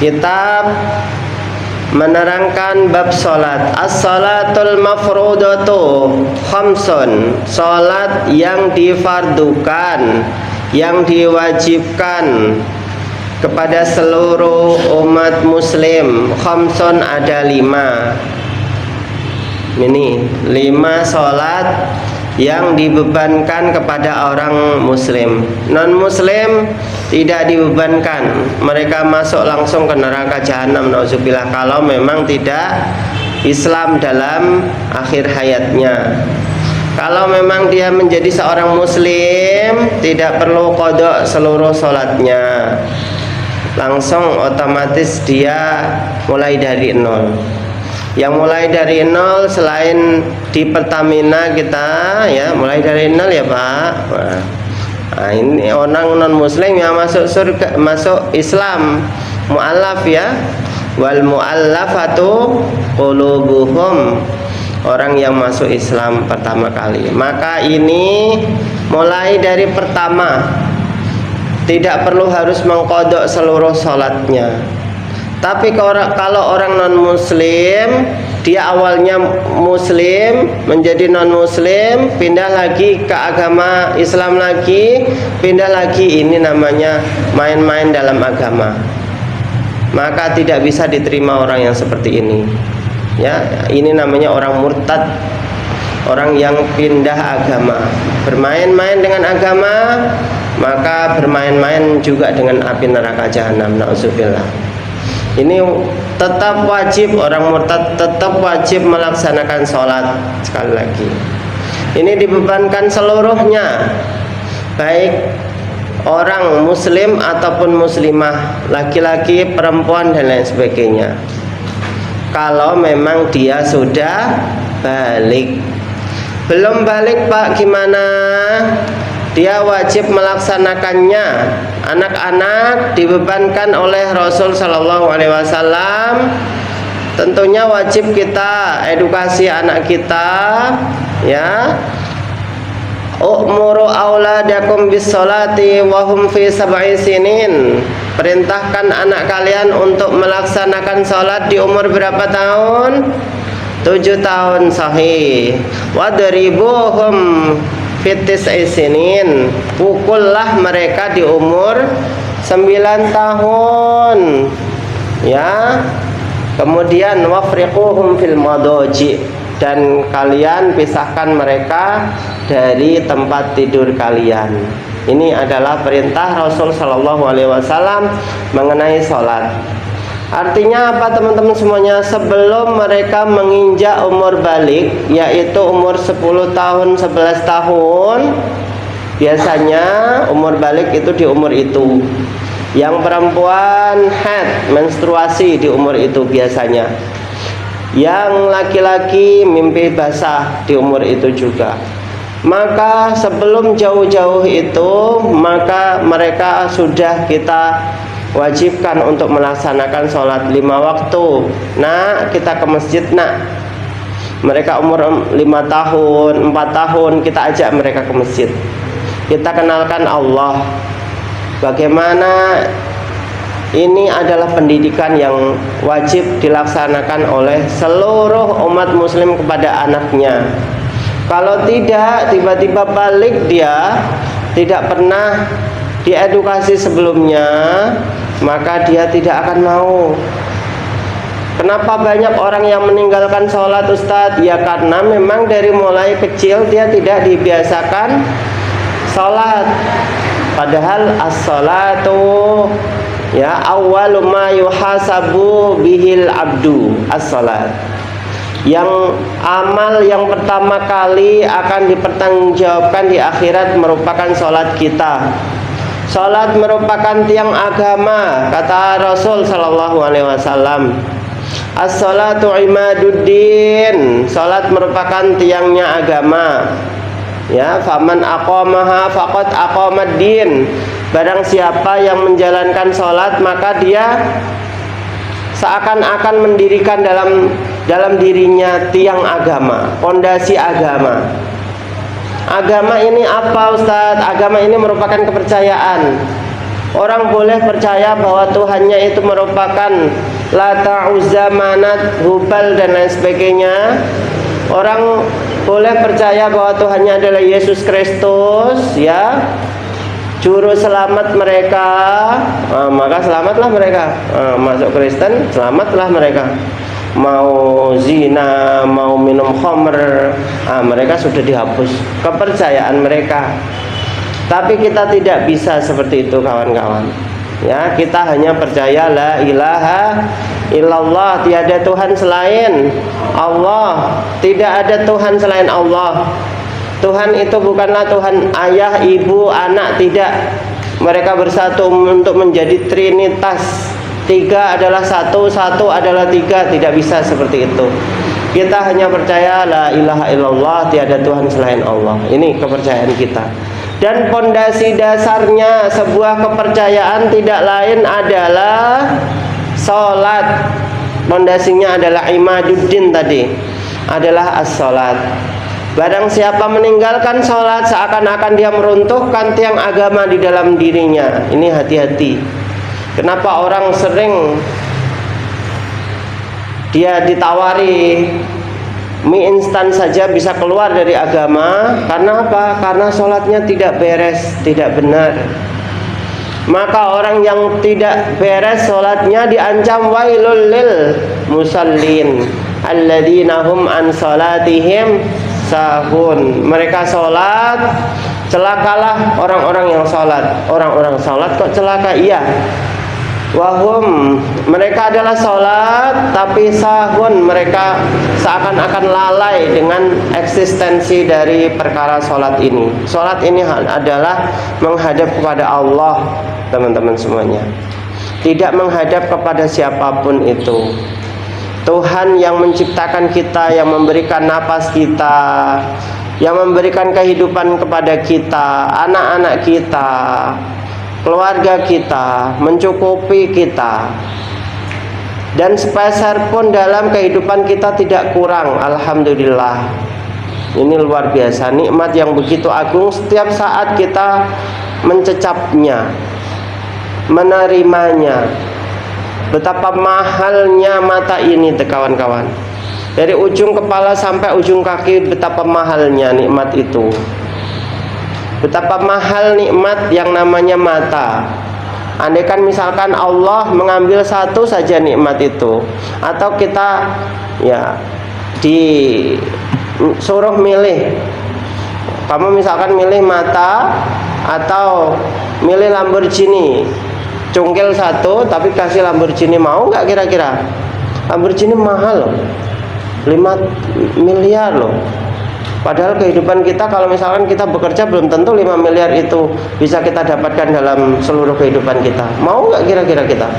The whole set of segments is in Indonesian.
Kitab menerangkan bab salat. As-salatul mafrudatu khamsun. Salat yang difardukan, yang diwajibkan kepada seluruh umat muslim. Khamsun ada 5. Ini 5 salat yang dibebankan kepada orang muslim. Non muslim tidak dibebankan, mereka masuk langsung ke neraka jahanam, nauzubillah, kalau memang tidak Islam dalam akhir hayatnya. Kalau memang dia menjadi seorang muslim, tidak perlu qada seluruh salatnya, langsung otomatis dia mulai dari nol. Yang mulai dari nol selain di Pertamina kita ya mulai dari nol ya Pak. Nah, ini orang non muslim yang masuk surga, masuk Islam, mu'allaf ya, wal mu'allafatu qulubuhum, orang yang masuk Islam pertama kali. Maka ini mulai dari pertama, tidak perlu harus mengqadha seluruh salatnya. Tapi kalau orang non-muslim, dia awalnya muslim, menjadi non-muslim, pindah lagi ke agama Islam lagi, pindah lagi, ini namanya main-main dalam agama. Maka tidak bisa diterima orang yang seperti ini. Ya, ini namanya orang murtad, orang yang pindah agama, bermain-main dengan agama, maka bermain-main juga dengan api neraka jahanam. Nauzubillah. Ini tetap wajib, orang murtad tetap wajib melaksanakan sholat. Sekali lagi, ini dibebankan seluruhnya, baik orang muslim ataupun muslimah, laki-laki, perempuan dan lain sebagainya. Kalau memang dia sudah balik. Belum balik Pak, gimana? Dia wajib melaksanakannya. Anak-anak dibebankan oleh Rasul Shallallahu Alaihi Wasallam. Tentunya wajib kita edukasi anak kita, ya. Umuru auladakum bis sholati wa hum fi sab'i sinin. Perintahkan anak kalian untuk melaksanakan sholat di umur berapa tahun? 7 tahun sahih. Wadribuhum fitis isinin, pukullah mereka di umur 9 tahun, ya. Kemudian wafriquhum fil madaji, dan kalian pisahkan mereka dari tempat tidur kalian. Ini adalah perintah Rasul Shallallahu Alaihi Wasallam mengenai sholat. Artinya apa teman-teman semuanya? Sebelum mereka menginjak umur balik, yaitu umur 10 tahun, 11 tahun, biasanya umur balik itu di umur itu. Yang perempuan haid, menstruasi di umur itu biasanya. Yang laki-laki mimpi basah di umur itu juga. Maka sebelum jauh-jauh itu, maka mereka sudah kita wajibkan untuk melaksanakan sholat 5 waktu. Nah, kita ke masjid, nak. Mereka umur 5 tahun, 4 tahun, kita ajak mereka ke masjid. Kita kenalkan Allah. Bagaimana ini adalah pendidikan yang wajib dilaksanakan oleh seluruh umat muslim kepada anaknya. Kalau tidak, tiba-tiba balik dia, tidak pernah diedukasi sebelumnya, maka dia tidak akan mau. Kenapa banyak orang yang meninggalkan sholat Ustadz? Ya karena memang dari mulai kecil dia tidak dibiasakan sholat. Padahal as-sholatu ya awwalu ma yuhasabu bihil abdu, as-sholat. Yang amal yang pertama kali akan dipertanggungjawabkan di akhirat merupakan sholat kita. Salat merupakan tiang agama, kata Rasul Shallallahu Alaihi Wasallam. As-salatu imaduddin. Salat merupakan tiangnya agama. Ya, faman aqamaha faqad aqamad-din. Barang siapa yang menjalankan salat, maka dia seakan-akan mendirikan dalam dirinya tiang agama, pondasi agama. Agama ini apa Ustadz? Agama ini merupakan kepercayaan. Orang boleh percaya bahwa Tuhannya itu merupakan Lata, Uzza, Manat, Hubal dan lain sebagainya. Orang boleh percaya bahwa Tuhannya adalah Yesus Kristus, ya, juru selamat mereka. Maka selamatlah mereka. Masuk Kristen, selamatlah mereka. Mau zina, mau minum khamr, mereka sudah dihapus kepercayaan mereka. Tapi kita tidak bisa seperti itu, kawan-kawan. Ya, kita hanya percaya la ilaha illallah, tiada Tuhan selain Allah, tidak ada Tuhan selain Allah. Tuhan itu bukanlah Tuhan ayah, ibu, anak, tidak. Mereka bersatu untuk menjadi trinitas. Tiga adalah satu, satu adalah tiga. Tidak bisa seperti itu. Kita hanya percaya la ilaha illallah, tiada Tuhan selain Allah. Ini kepercayaan kita. Dan pondasi dasarnya sebuah kepercayaan tidak lain adalah salat. Pondasinya adalah imaduddin tadi, adalah as-salat. Barang siapa meninggalkan sholat, seakan-akan dia meruntuhkan tiang agama di dalam dirinya. Ini hati-hati. Kenapa orang sering dia ditawari mie instan saja bisa keluar dari agama? Karena apa? Karena sholatnya tidak beres, tidak benar. Maka orang yang tidak beres sholatnya diancam wailul lil musallin alladzina hum an sholatihim sahun. Mereka sholat, celakalah orang-orang yang sholat. Orang-orang sholat kok celaka? Iya. Wahum, mereka adalah sholat, tapi sahun, mereka seakan-akan lalai dengan eksistensi dari perkara sholat ini. Sholat ini adalah menghadap kepada Allah, teman-teman semuanya. Tidak menghadap kepada siapapun itu. Tuhan yang menciptakan kita, yang memberikan napas kita, yang memberikan kehidupan kepada kita, anak-anak kita, keluarga kita, mencukupi kita, dan sepeser pun dalam kehidupan kita tidak kurang. Alhamdulillah. Ini luar biasa, nikmat yang begitu agung. Setiap saat kita mencecapnya, menerimanya. Betapa mahalnya mata ini, kawan-kawan. Dari ujung kepala sampai ujung kaki, betapa mahalnya nikmat itu. Betapa mahal nikmat yang namanya mata. Andaikan misalkan Allah mengambil satu saja nikmat itu, atau kita ya disuruh milih, kamu misalkan milih mata atau milih Lamborghini, cungkil satu tapi kasih Lamborghini, mau nggak kira-kira? Lamborghini mahal loh, 5 miliar loh. Padahal kehidupan kita, kalau misalkan kita bekerja, belum tentu 5 miliar itu bisa kita dapatkan dalam seluruh kehidupan kita. Mau nggak kira-kira kita?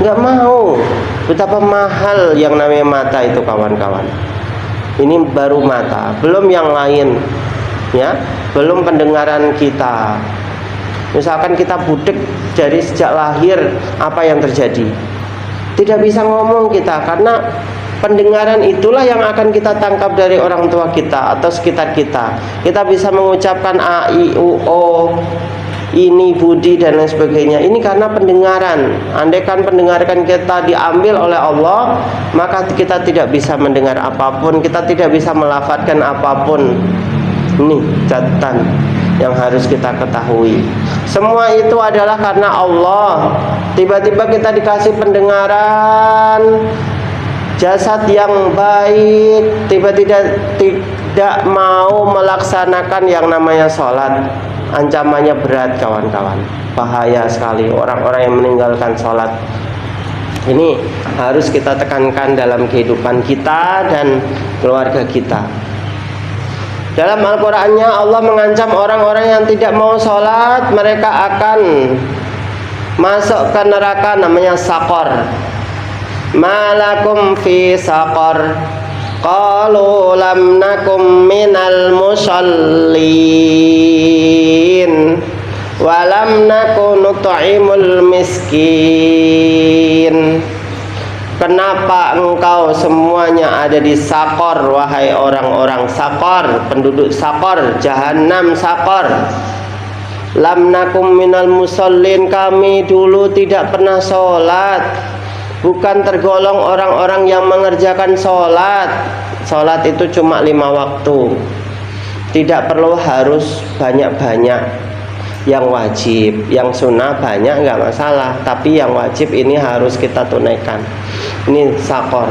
Nggak mau. Betapa mahal yang namanya mata itu, kawan-kawan. Ini baru mata, belum yang lain, ya, belum pendengaran kita. Misalkan kita budek dari sejak lahir, apa yang terjadi? Tidak bisa ngomong kita, karena pendengaran itulah yang akan kita tangkap dari orang tua kita atau sekitar kita. Kita bisa mengucapkan a, i, u, o, ini, budi, dan lain sebagainya. Ini karena pendengaran. Andaikan pendengaran kita diambil oleh Allah, maka kita tidak bisa mendengar apapun, kita tidak bisa melafadzkan apapun. Ini catatan yang harus kita ketahui. Semua itu adalah karena Allah. Tiba-tiba kita dikasih pendengaran, jasad yang baik, tiba-tiba tidak mau melaksanakan yang namanya sholat. Ancamannya berat, kawan-kawan. Bahaya sekali orang-orang yang meninggalkan sholat. Ini harus kita tekankan dalam kehidupan kita dan keluarga kita. Dalam Al-Qur'annya Allah mengancam orang-orang yang tidak mau sholat, mereka akan masuk ke neraka namanya saqar. Malakum fi saqar, qalu lam nakum minal musallin wa lam nakun nut'imul miskin. Kenapa engkau semuanya ada di saqar, wahai orang-orang saqar, penduduk saqar, jahanam saqar? Lam nakum minal musallin, kami dulu tidak pernah sholat, bukan tergolong orang-orang yang mengerjakan sholat. Sholat itu cuma 5 waktu, tidak perlu harus banyak-banyak. Yang wajib, yang sunnah banyak nggak masalah, tapi yang wajib ini harus kita tunaikan. Ini sakor.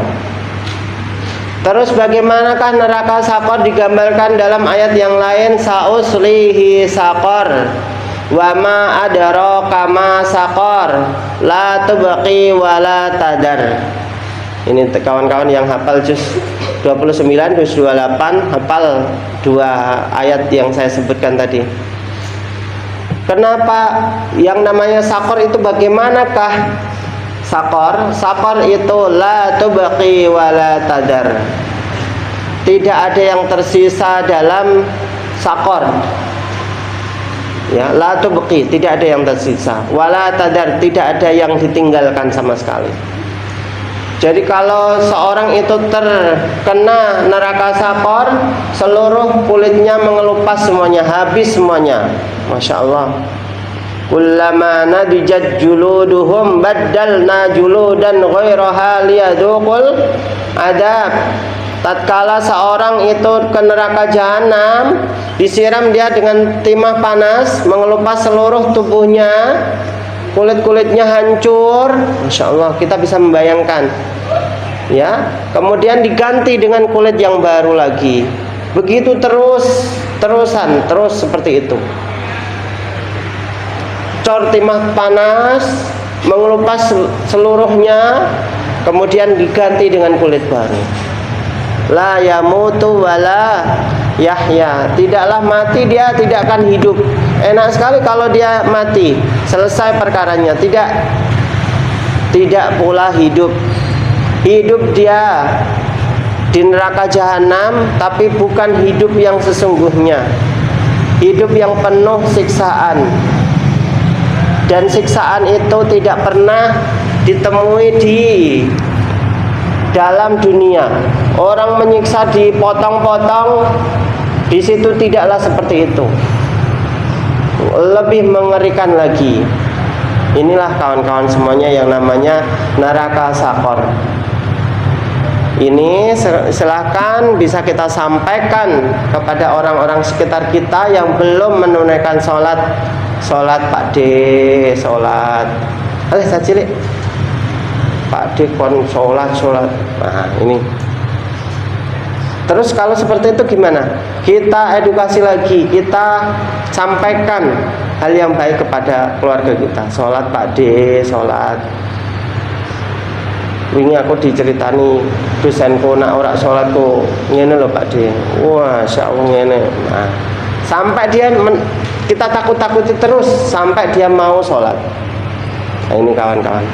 Terus bagaimanakah neraka sakor digambarkan dalam ayat yang lain? Sauslihi sakor, wa ma adraka ma sakor, la tubqi wa la tadar. Ini kawan-kawan yang hafal juz 29, juz 28, hafal 2 ayat yang saya sebutkan tadi. Kenapa yang namanya sakor itu bagaimanakah? Sakor itu la tubqi wa la tadar. Tidak ada yang tersisa dalam sakor. Ya, la tubqi, tidak ada yang tersisa. Wa la tadar, tidak ada yang ditinggalkan sama sekali. Jadi kalau seorang itu terkena neraka sakor, seluruh kulitnya mengelupas semuanya, habis semuanya. Masya Allah. Kullama nadijat juluduhum baddalna juludan ghairaha liyadhuqul adab. Tatkala seorang itu ke neraka jahanam, disiram dia dengan timah panas, mengelupas seluruh tubuhnya, kulit-kulitnya hancur. Masya Allah, kita bisa membayangkan. Ya, kemudian diganti dengan kulit yang baru lagi. Begitu terus seperti itu. Cor timah panas, mengelupas seluruhnya, kemudian diganti dengan kulit baru. La yamutu wala yahya, tidaklah mati, dia tidak akan hidup. Enak sekali kalau dia mati, selesai perkaranya. Tidak pula hidup. Hidup dia di neraka jahanam, tapi bukan hidup yang sesungguhnya. Hidup yang penuh siksaan. Dan siksaan itu tidak pernah ditemui di dalam dunia. Orang menyiksa dipotong-potong, di situ tidaklah seperti itu. Lebih mengerikan lagi. Inilah kawan-kawan semuanya yang namanya neraka sakor. Ini silahkan bisa kita sampaikan kepada orang-orang sekitar kita yang belum menunaikan sholat. Sholat Pak D, sholat. Saya cilik. Pak D kon sholat. Nah ini. Terus kalau seperti itu gimana? Kita edukasi lagi, kita sampaikan hal yang baik kepada keluarga kita. Sholat Pak D, sholat. Wingi aku diceritani dosenku nak ora sholatku ngene lho Pak D. Wah, insyaallah ngene. Nah, sampai dia kita takut-takuti terus sampai dia mau sholat. Nah, ini kawan-kawan.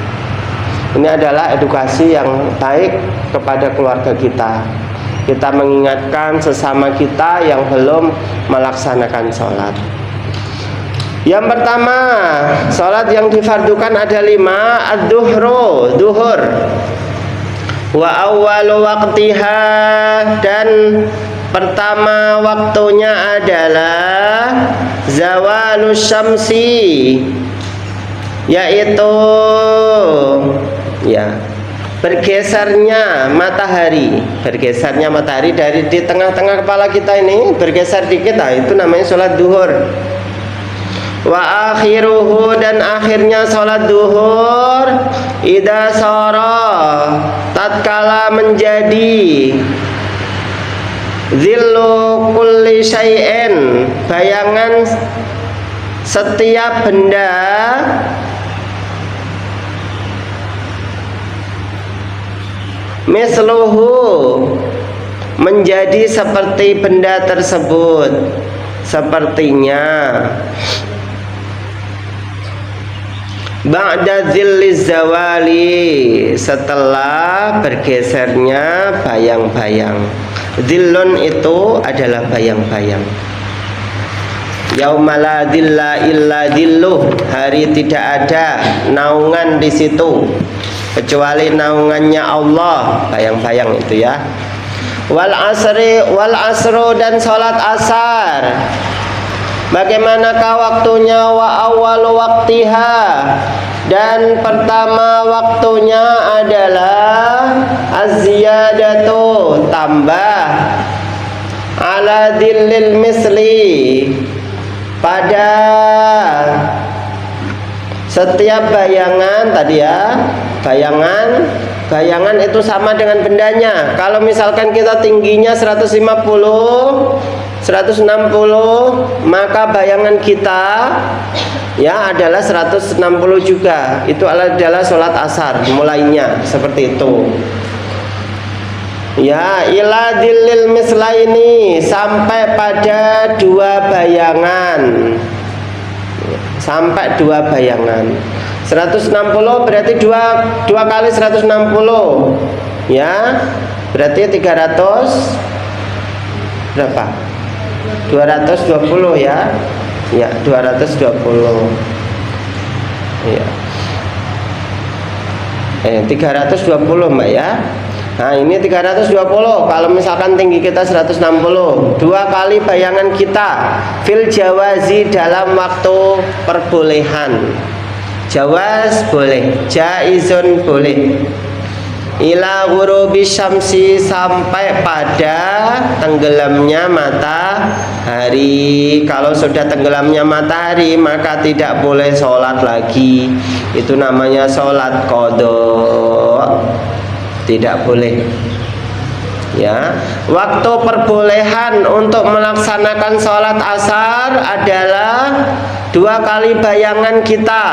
Ini adalah edukasi yang baik kepada keluarga kita. Kita mengingatkan sesama kita yang belum melaksanakan sholat. Yang pertama, sholat yang difardukan ada 5. Ad-duhru, duhur. Wa awwalu waqtiha, dan pertama waktunya adalah zawalus syamsi, yaitu bergesernya matahari. Bergesernya matahari dari di tengah-tengah kepala kita ini bergeser dikit, itu namanya sholat duhur. Wa akhiruhu, dan akhirnya sholat duhur idza sara, tatkala menjadi zillu kulli syai'in, bayangan setiap benda misluhu, menjadi seperti benda tersebut, sepertinya. Ba'da zilliz zawali, setelah bergesernya bayang-bayang. Zillun itu adalah bayang-bayang. Yauma la dhilla illa dhilluh, hari tidak ada naungan di situ kecuali naungannya Allah, bayang-bayang itu ya. Wal asri, wal asru, dan sholat asar. Bagaimanakah waktunya? Wa awal waktiha, dan pertama waktunya adalah az-ziyadatu, tambah, ala dhillil misli, pada setiap bayangan. Tadi ya, bayangan itu sama dengan bendanya. Kalau misalkan kita tingginya 150, 160, maka bayangan kita ya adalah 160 juga. Itu adalah sholat asar mulainya seperti itu. Ya, ila dhillil mislaini, sampai pada dua bayangan. Sampai dua bayangan. 160 berarti dua kali 160. Ya, berarti 300 berapa? 220 ya. Ya, 220. Ya. 320 Mbak ya. Nah, ini 320. Kalau misalkan tinggi kita 160, dua kali bayangan kita. Fil jawazi, dalam waktu perbolehan. Jawaz boleh, jaizun boleh. Ila ghurubi syamsi, sampai pada tenggelamnya matahari. Kalau sudah tenggelamnya matahari maka tidak boleh sholat lagi. Itu namanya sholat qadha, tidak boleh. Ya, waktu perbolehan untuk melaksanakan sholat asar adalah dua kali bayangan kita.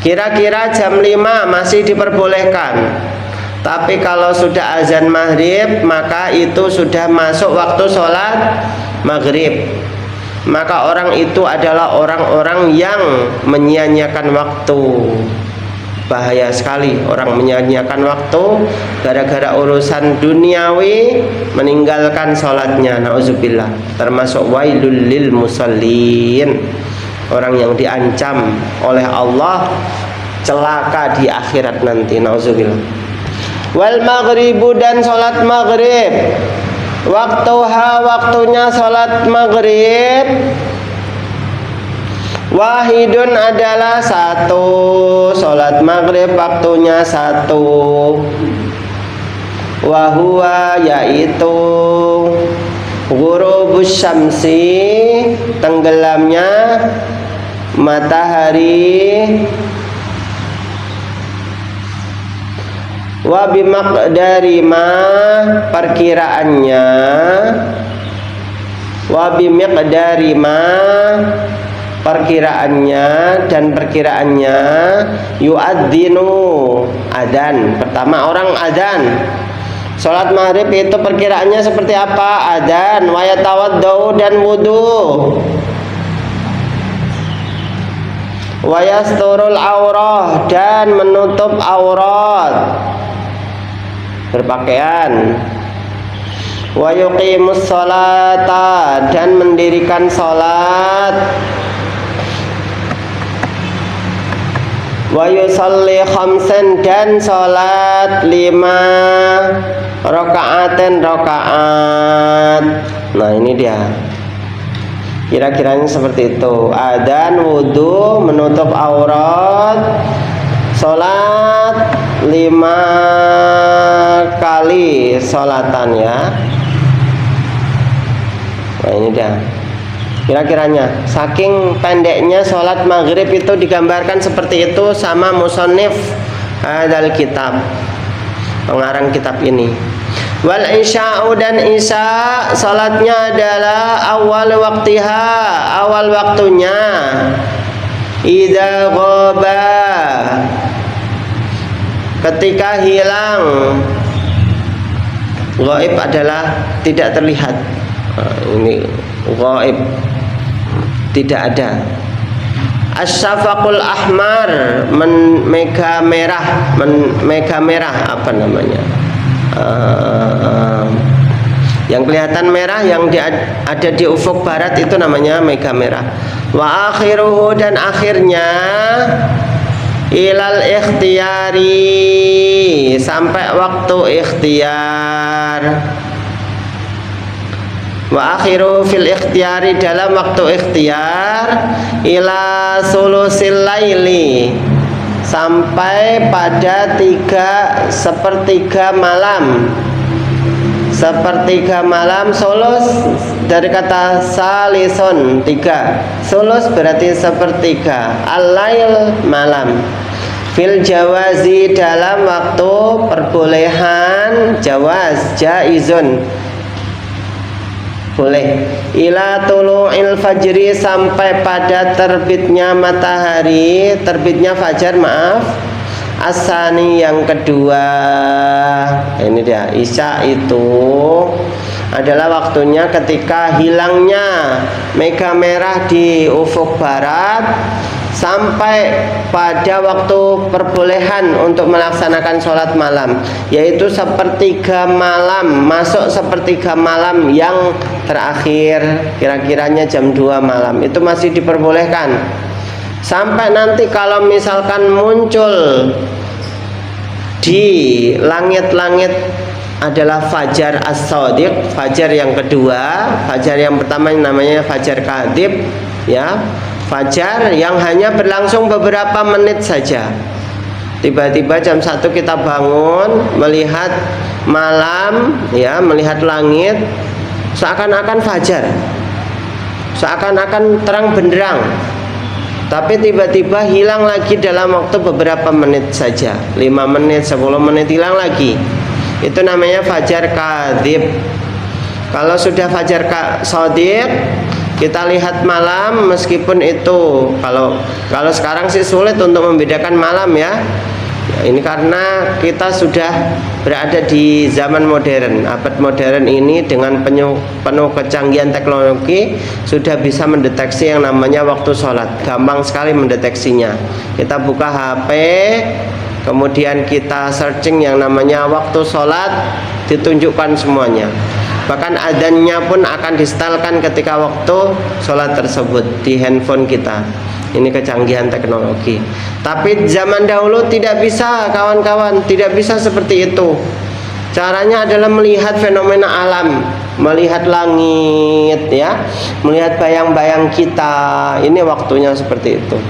Kira-kira jam 5 masih diperbolehkan. Tapi kalau sudah azan maghrib, maka itu sudah masuk waktu sholat maghrib. Maka orang itu adalah orang-orang yang menyia-nyiakan waktu. Bahaya sekali orang menyia-nyiakan waktu gara-gara urusan duniawi, meninggalkan sholatnya. Nauzubillah. Termasuk wailul lil musallin, orang yang diancam oleh Allah celaka di akhirat nanti. Nauzubillah. Wal maghribu, dan sholat maghrib, waktuha, waktunya sholat maghrib, wahidun, adalah satu. Sholat maghrib waktunya satu. Wahuwa, yaitu ghurubus syamsi, tenggelamnya matahari, wa bimaqdari ma, perkiraannya, wa bimiqdari ma, perkiraannya, dan perkiraannya, yu'adzinu, adzan. Pertama orang adzan. Sholat maghrib itu perkiraannya seperti apa? Adzan, wa yatawaddau, dan wudu, wa yasturul aurah, dan menutup aurat, berpakaian, wa yuqimus sholata, dan mendirikan sholat, wa yusalli khamsan, dan sholat 5 rakaaten, rakaat. Nah, ini dia. Kira-kiranya seperti itu. Adzan, wudu, menutup aurat, sholat 5 kali sholatan ya. Nah, ini dia. Kira-kiranya, saking pendeknya sholat maghrib itu digambarkan seperti itu sama musannif hadzal kitab, pengarang kitab ini. Wal isya'u, dan isya, salatnya adalah awal waktiha, awal waktunya. Idza ghaba, ketika hilang. Ghaib adalah tidak terlihat. Ini ghaib, tidak ada. Asyafaqul ahmar, mega merah, mega merah, apa namanya? Yang kelihatan merah, yang ada di ufuk barat, itu namanya mega merah. Wa akhiruhu, dan akhirnya, ilal ikhtiyari, sampai waktu ikhtiar. Wa akhiru fil ikhtiyari, dalam waktu ikhtiar, ila sulusil laili, sampai pada 3/3 malam. Sepertiga malam, sulus dari kata salison, 3. Sulus berarti sepertiga. Al-lail, malam. Fil jawazi, dalam waktu perbolehan. Jawaz, jaizun, boleh. Ila tulu'il fajri, sampai pada terbitnya matahari, terbitnya fajar, maaf. Asani, yang kedua. Ini dia, isya itu adalah waktunya ketika hilangnya mega merah di ufuk barat sampai pada waktu perbolehan untuk melaksanakan sholat malam, yaitu sepertiga malam, masuk sepertiga malam yang terakhir, kira-kiranya jam 2 malam, itu masih diperbolehkan. Sampai nanti kalau misalkan muncul di langit-langit adalah fajar as-shadiq, fajar yang kedua. Fajar yang pertama namanya fajar kadhib, ya, fajar yang hanya berlangsung beberapa menit saja. Tiba-tiba jam 1 kita bangun, melihat malam, ya, melihat langit, seakan-akan fajar, seakan-akan terang benderang. Tapi tiba-tiba hilang lagi dalam waktu beberapa menit saja, 5 menit, 10 menit, hilang lagi. Itu namanya fajar kadhib. Kalau sudah fajar shadiq, kita lihat malam, meskipun itu kalau sekarang sih sulit untuk membedakan malam, ya. Ini karena kita sudah berada di zaman modern, abad modern ini dengan penuh kecanggihan teknologi, sudah bisa mendeteksi yang namanya waktu sholat. Gampang sekali mendeteksinya. Kita buka HP, kemudian kita searching yang namanya waktu sholat, ditunjukkan semuanya. Bahkan adzannya pun akan disetelkan ketika waktu sholat tersebut di handphone kita. Ini kecanggihan teknologi. Tapi zaman dahulu tidak bisa, kawan-kawan, tidak bisa seperti itu. Caranya adalah melihat fenomena alam, melihat langit, ya, melihat bayang-bayang kita. Ini waktunya seperti itu.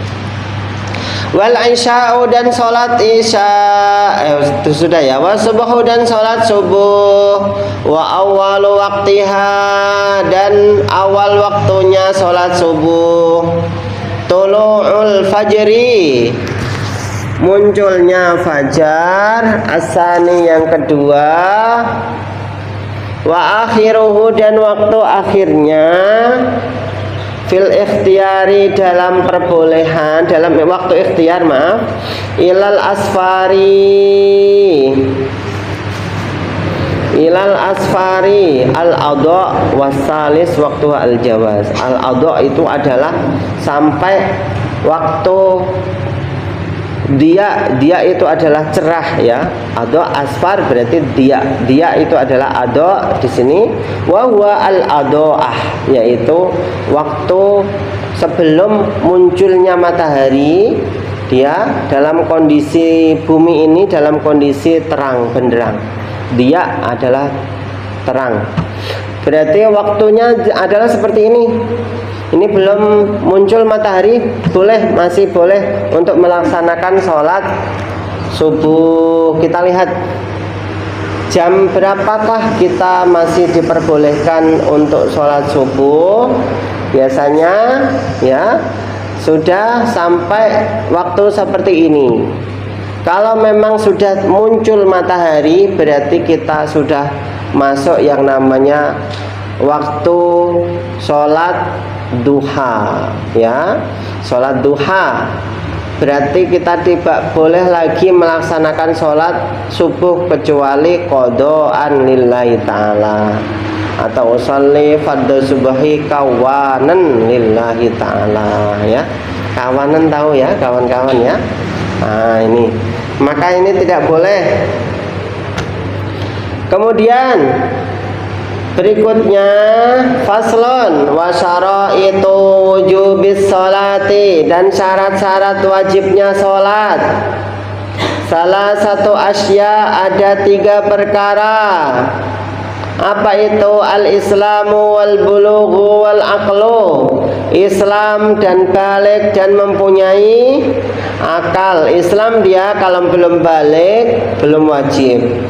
Wal isya'u, dan sholat isya, itu sudah, ya. Wa subuhu, dan sholat subuh. Wa awwalu waktiha, dan awal waktunya sholat subuh. Tulu'ul fajri, munculnya fajar. Asani, yang kedua. Wa akhiruhu, dan waktu akhirnya. Fil ikhtiyari, dalam perbolehan, dalam waktu ikhtiar, maaf. Ilal asfari al-adha wasalis waktu al-jawaz. Al-adha itu adalah sampai waktu dia itu adalah cerah, ya. Adha, asfar berarti dia itu adalah adha di sini. Wa huwa al-adhaah, yaitu waktu sebelum munculnya matahari. Dia dalam kondisi bumi ini dalam kondisi terang benderang. Dia adalah terang. Berarti waktunya adalah seperti ini. Ini belum muncul matahari, masih boleh untuk melaksanakan sholat subuh. Kita lihat jam berapakah kita masih diperbolehkan untuk sholat subuh. Biasanya, ya, sudah sampai waktu seperti ini. Kalau memang sudah muncul matahari, berarti kita sudah masuk yang namanya waktu sholat duha, ya. Sholat duha berarti kita tidak boleh lagi melaksanakan sholat subuh kecuali qadhaan lillahi ta'ala, atau usolli fardhu subhi kawanan lillahi ta'ala, ya. Kawanan tahu, ya, kawan-kawan, ya. Nah, ini maka ini tidak boleh. Kemudian berikutnya faslon wa syaraitu wujubis sholati, dan syarat-syarat wajibnya sholat. Salah satu asya, ada 3 perkara. Apa itu al-islamu wal bulughu wal aqlu? Islam dan balik dan mempunyai akal. Islam dia kalau belum balik belum wajib.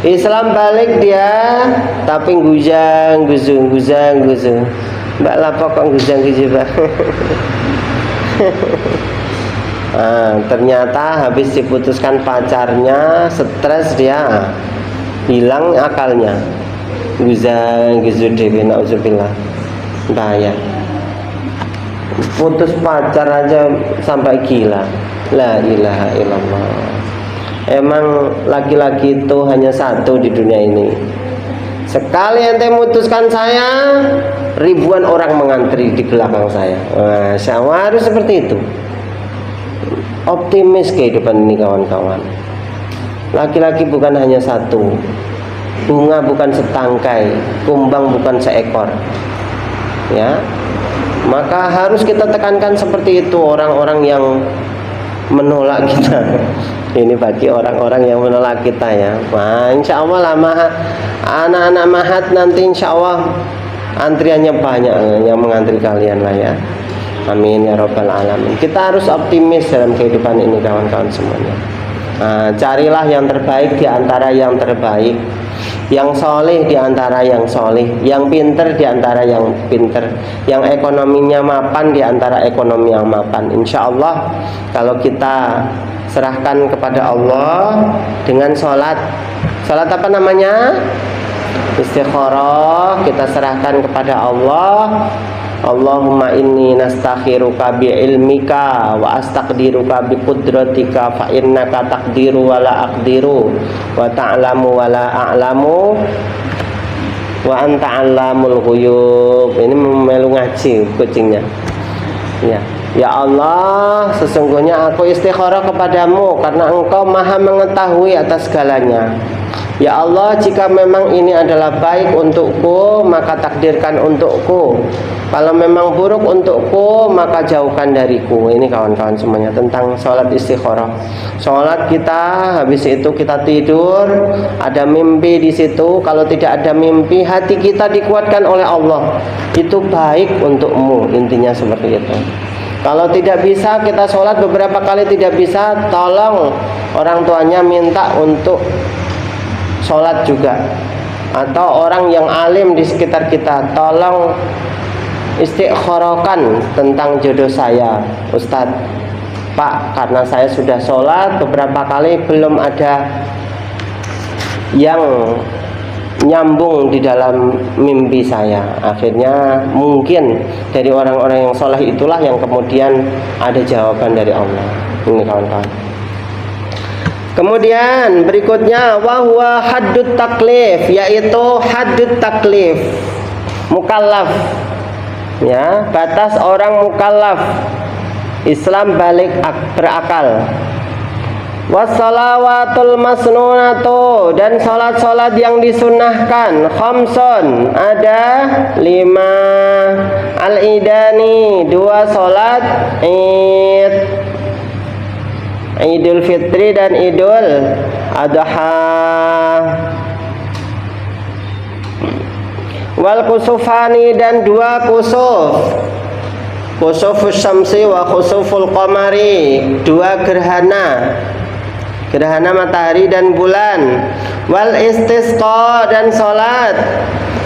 Islam balik dia tapi guzang. Mbak lapo kok guzang Mbak? Nah, ternyata habis diputuskan pacarnya, stres dia, hilang akalnya. Guzang dewe nauzubillah. Bahaya. Putus pacar aja sampai gila. La ilaha illallah. Emang laki-laki itu hanya satu di dunia ini. Sekali ente memutuskan saya, ribuan orang mengantri di belakang saya. Nah, saya harus seperti itu. Optimis kehidupan ini kawan-kawan. Laki-laki bukan hanya satu, bunga bukan setangkai, kumbang bukan seekor. Ya, maka harus kita tekankan seperti itu orang-orang yang menolak kita. Ini bagi orang-orang yang menolak kita ya. Nah, insya Allah lah anak-anak mahat nanti insya Allah antriannya banyak yang mengantri kalian lah ya. Amin ya robbal alamin. Kita harus optimis dalam kehidupan ini kawan-kawan semuanya. Nah, carilah yang terbaik di antara yang terbaik, yang soleh di antara yang soleh, yang pinter di antara yang pinter, yang ekonominya mapan di antara ekonomi yang mapan. Insya Allah kalau kita serahkan kepada Allah dengan sholat apa namanya? Istikharah, kita serahkan kepada Allah. Allahumma inni nastakhiruka bi ilmika wa astaqdiruka bi qudratika fa innaka taqdiru wa la aqdiru wa ta'lamu wa la a'lamu wa anta 'allamul ghuyub. Ini melu ngaji kucingnya. Ya. Ya Allah, sesungguhnya aku istikharah kepadamu karena Engkau Maha mengetahui atas segalanya. Ya Allah, jika memang ini adalah baik untukku, maka takdirkan untukku. Kalau memang buruk untukku, maka jauhkan dariku. Ini kawan-kawan semuanya tentang sholat istikharah. Sholat kita, habis itu kita tidur, ada mimpi di situ. Kalau tidak ada mimpi, hati kita dikuatkan oleh Allah. Itu baik untukmu, intinya seperti itu. Kalau tidak bisa kita sholat beberapa kali tidak bisa, tolong orang tuanya minta untuk sholat juga, atau orang yang alim di sekitar kita tolong istikharahkan tentang jodoh saya, Ustadz Pak, karena saya sudah sholat beberapa kali belum ada yang nyambung di dalam mimpi saya. Akhirnya mungkin dari orang-orang yang sholat itulah yang kemudian ada jawaban dari Allah. Ini kawan-kawan. Kemudian berikutnya wahwa haddut taklif, yaitu haddut taklif, mukallaf, ya, batas orang mukallaf. Islam balik berakal. Wassalawatul masnunatu, dan salat-salat yang disunnahkan, khamsun, ada 5, al-idani, 2 salat id, Idul Fitri dan Idul Adha, wal kusufani, dan 2 kusuf, kusufus syamsi wa kusuful qamari, 2 gerhana, gerhana matahari dan bulan, wal istisqa, dan sholat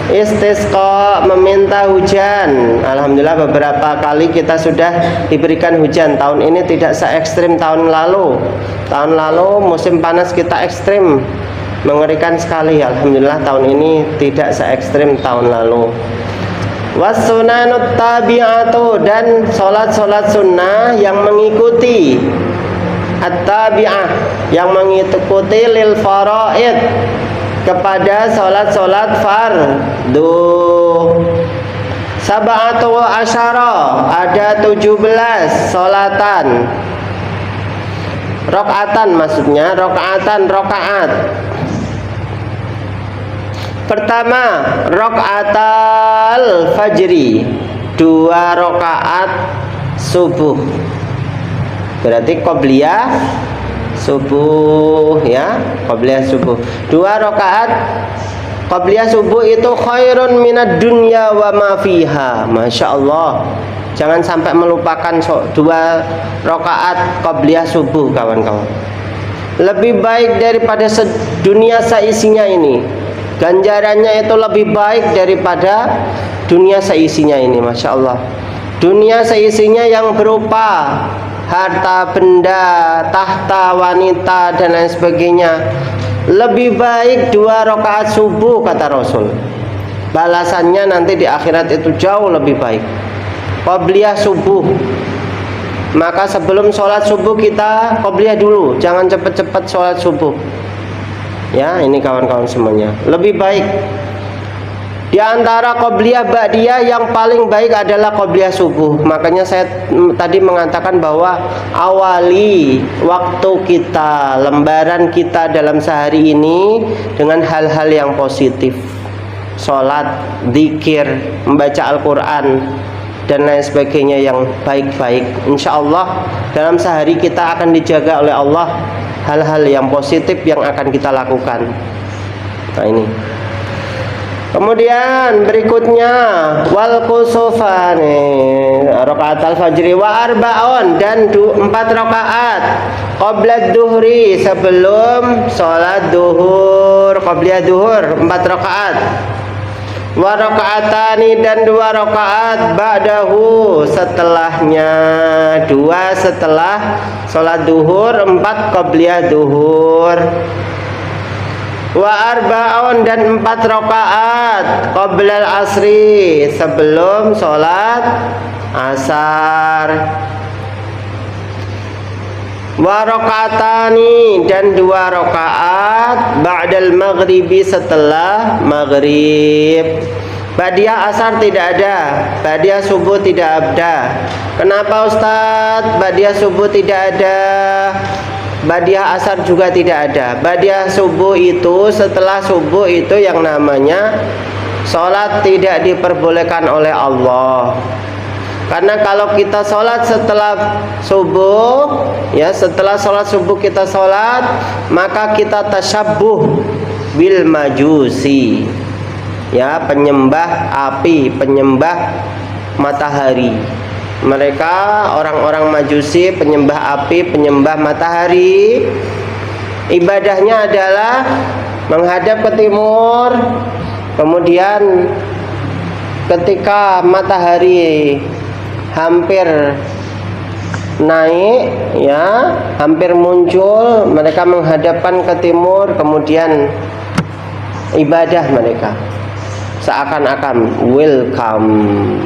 istisqa, meminta hujan. Alhamdulillah beberapa kali kita sudah diberikan hujan. Tahun ini tidak se ekstrim tahun lalu. Tahun lalu musim panas kita ekstrim, mengerikan sekali. Alhamdulillah tahun ini tidak se ekstrim tahun lalu. Wassunanut tabi'atu, dan sholat-sholat sunnah yang mengikuti, at-tabi'ah, yang mengikuti lil faraid, kepada sholat-sholat fardu. Sab'atu asyara, ada 17 sholatan, rokaatan maksudnya, rokaat. Pertama, rokaatal fajri, 2 rokaat subuh, berarti qobliyah subuh, ya, qobliyah subuh, 2 rakaat Qabliyah subuh itu khairun minad dunya wa ma fiha. Masya Allah. Jangan sampai melupakan 2 rakaat qabliyah subuh, kawan-kawan. Lebih baik daripada dunia seisinya ini. Ganjarannya itu lebih baik daripada dunia seisinya ini. Masya Allah. Dunia seisinya yang berupa harta benda, tahta, wanita, dan lain sebagainya, lebih baik 2 rakaat subuh, kata Rasul. Balasannya nanti di akhirat itu jauh lebih baik. Qabliyah subuh. Maka sebelum sholat subuh kita qabliyah dulu, jangan cepet-cepet sholat subuh. Ya, ini kawan-kawan semuanya. Lebih baik. Di antara qabliyah ba'diyah yang paling baik adalah qabliyah subuh. Makanya saya tadi mengatakan bahwa awali waktu kita, lembaran kita dalam sehari ini dengan hal-hal yang positif. Sholat, zikir, membaca Al-Quran, dan lain sebagainya yang baik-baik. Insya Allah dalam sehari kita akan dijaga oleh Allah hal-hal yang positif yang akan kita lakukan. Nah ini. Kemudian berikutnya wal kusufani rakaat al-fajri wa arba'un, dan 4 rakaat qabla duhri, sebelum sholat duhur, qabliyah duhur 4 rakaat. Wa rakaatani, dan 2 rakaat ba'dahu, setelahnya, 2 setelah sholat duhur, 4 qabliyah duhur. Wa arba'un, dan 4 rakaat qabla al-asri, sebelum sholat asar. Wa rakaatani, dan 2 rakaat ba'dal maghribi, setelah maghrib. Ba'diyah asar tidak ada, ba'diyah subuh tidak ada. Kenapa Ustadz ba'diyah subuh tidak ada? Ba'diyah asar juga tidak ada. Ba'diyah subuh itu, setelah subuh itu yang namanya sholat tidak diperbolehkan oleh Allah. Karena kalau kita sholat setelah subuh, ya setelah sholat subuh kita sholat, maka kita tasyabbuh bil majusi, ya penyembah api, penyembah matahari. Mereka orang-orang majusi, penyembah api, penyembah matahari. Ibadahnya adalah menghadap ke timur. Kemudian ketika matahari hampir naik, ya hampir muncul, mereka menghadapkan ke timur, kemudian ibadah mereka seakan-akan welcome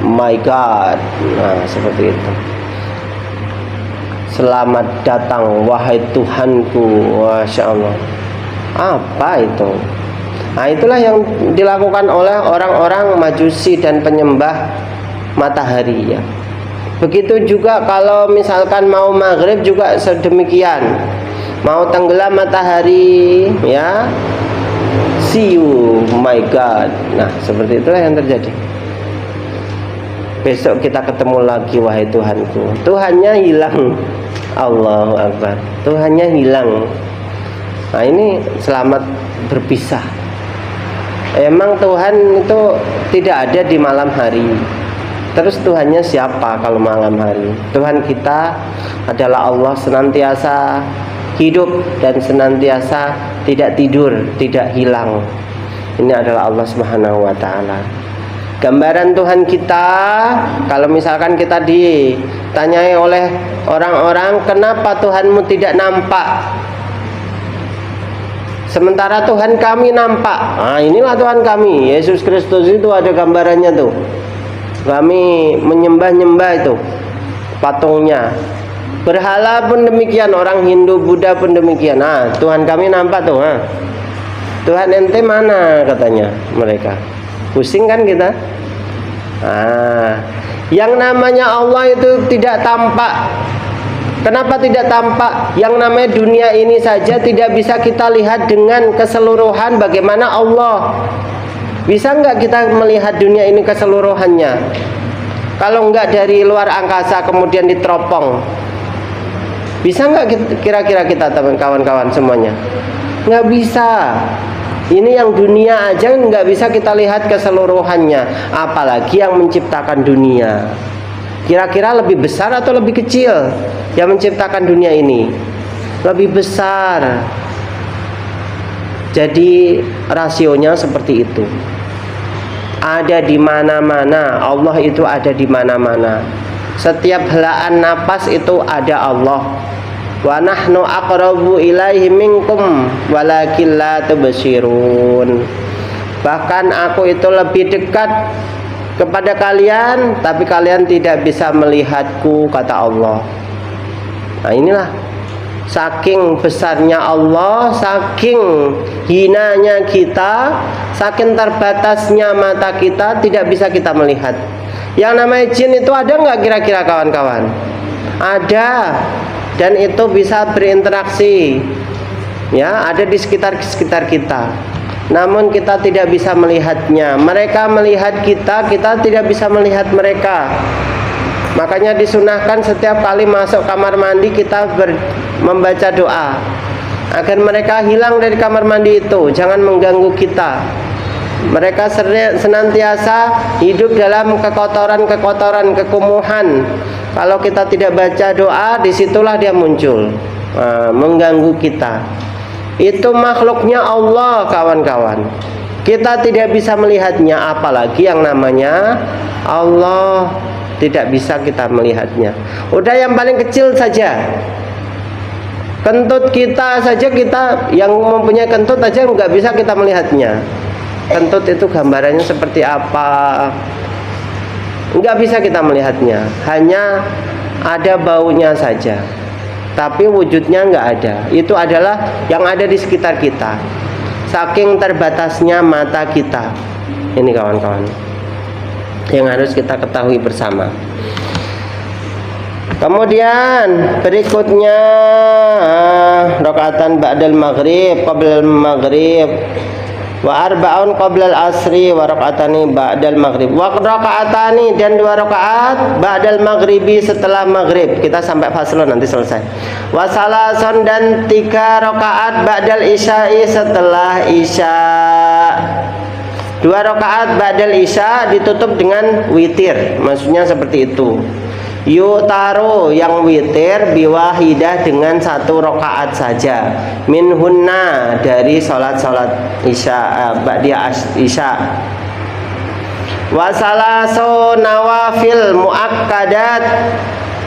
my God. Nah seperti itu. Selamat datang wahai Tuhanku. Masya Allah. Apa itu? Nah itulah yang dilakukan oleh orang-orang majusi dan penyembah matahari, ya. Begitu juga kalau misalkan mau maghrib juga sedemikian. Mau tenggelam matahari, ya see you my God. Nah seperti itulah yang terjadi. Besok kita ketemu lagi wahai Tuhanku. Tuhannya hilang. Allahu Akbar. Tuhannya hilang. Nah ini selamat berpisah. Emang Tuhan itu tidak ada di malam hari. Terus Tuhannya siapa kalau malam hari? Tuhan kita adalah Allah, senantiasa hidup dan senantiasa tidak tidur, tidak hilang. Ini adalah Allah Subhanahu wa taala. Gambaran Tuhan kita, kalau misalkan kita ditanyai oleh orang-orang, kenapa Tuhanmu tidak nampak? Sementara Tuhan kami nampak. Nah inilah Tuhan kami, Yesus Kristus itu ada gambarannya tuh. Kami menyembah-nyembah itu patungnya. Berhala pun demikian, orang Hindu, Buddha pun demikian. Nah Tuhan kami nampak tuh. Nah, Tuhan ente mana katanya mereka. Pusing kan kita. Nah, yang namanya Allah itu tidak tampak. Kenapa tidak tampak? Yang namanya dunia ini saja tidak bisa kita lihat dengan keseluruhan bagaimana Allah. Bisa nggak kita melihat dunia ini keseluruhannya? Kalau nggak dari luar angkasa kemudian diteropong, bisa nggak kira-kira kita kawan-kawan semuanya? Nggak bisa. Ini yang dunia aja nggak bisa kita lihat keseluruhannya, apalagi yang menciptakan dunia. Kira-kira lebih besar atau lebih kecil yang menciptakan dunia ini? Lebih besar. Jadi rasionya seperti itu. Ada di mana-mana, Allah itu ada di mana-mana. Setiap helaan napas itu ada Allah. Wa nahnu aqrabu ilaihi minkum walakin la tubsirun. Bahkan aku itu lebih dekat kepada kalian, tapi kalian tidak bisa melihatku, kata Allah. Nah, inilah saking besarnya Allah, saking hinanya kita, saking terbatasnya mata kita, tidak bisa kita melihat. Yang namanya jin itu ada nggak kira-kira kawan-kawan? Ada. Dan itu bisa berinteraksi, ya, ada di sekitar kita. Namun kita tidak bisa melihatnya. Mereka melihat kita, kita tidak bisa melihat mereka. Makanya disunahkan setiap kali masuk kamar mandi kita membaca doa agar mereka hilang dari kamar mandi itu, jangan mengganggu kita. Mereka senantiasa hidup dalam kekotoran, kekumuhan. Kalau kita tidak baca doa, disitulah dia muncul, mengganggu kita. Itu makhluknya Allah, kawan-kawan. Kita tidak bisa melihatnya, apalagi yang namanya Allah. Tidak bisa kita melihatnya. Udah yang paling kecil saja, kentut kita saja, kita yang mempunyai kentut aja nggak bisa kita melihatnya. Kentut itu gambarannya seperti apa, nggak bisa kita melihatnya. Hanya ada baunya saja, tapi wujudnya nggak ada. Itu adalah yang ada di sekitar kita. Saking terbatasnya mata kita. Ini kawan-kawan yang harus kita ketahui bersama. Kemudian berikutnya rakaatan ba'dal maghrib qabla maghrib wa arba'un qabla al-asri wa rakaatani ba'dal maghrib wa rakaatani, dan 2 rakaat ba'dal maghribi setelah maghrib. Kita sampai faslun nanti selesai. Wa salasun, dan 3 rakaat ba'dal isya'i setelah isya. 2 rakaat ba'dal isya ditutup dengan witir, maksudnya seperti itu. Yutaru, yang witir biwahidah dengan 1 rakaat saja. Minhunna, dari salat-salat isya, ba'diyah isya. Wa salasu nawafil muakkadat,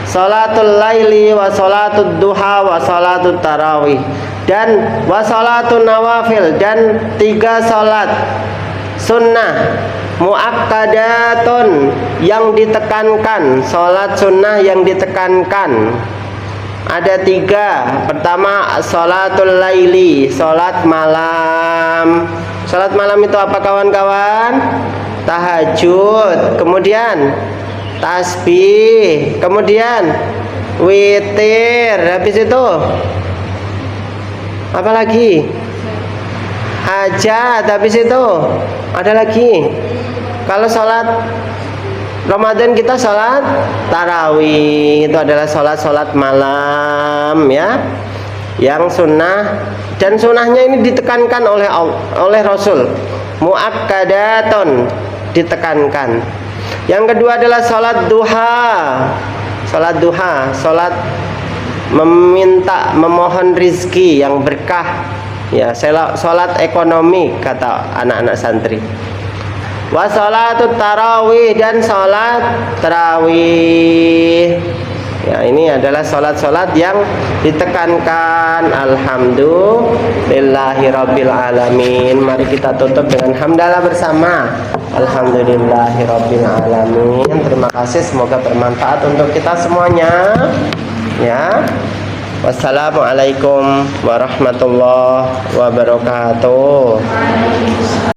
salatul laili wa salatud duha wa salatul tarawih. Dan wa salatun nawafil, dan 3 salat sunnah muakkadatun, yang ditekankan. Salat sunnah yang ditekankan ada 3. Pertama salatul laili, salat malam. Salat malam itu apa kawan-kawan? Tahajud, kemudian tasbih, kemudian witir, habis itu apa lagi? Hajat, habis itu ada lagi. Kalau sholat Ramadan kita sholat tarawih, itu adalah sholat malam, ya, yang sunnah. Dan sunnahnya ini ditekankan oleh Rasul, muakkadatun, ditekankan. Yang kedua adalah sholat duha. Sholat duha, sholat memohon rizki yang berkah, ya, sholat ekonomi kata anak-anak santri. Wa sholatut tarawih, dan sholat tarawih. Ya, ini adalah sholat-sholat yang ditekankan. Alhamdulillahirabbil alamin. Mari kita tutup dengan hamdalah bersama. Alhamdulillahirabbil alamin. Terima kasih, semoga bermanfaat untuk kita semuanya. Ya. Wassalamualaikum warahmatullahi wabarakatuh.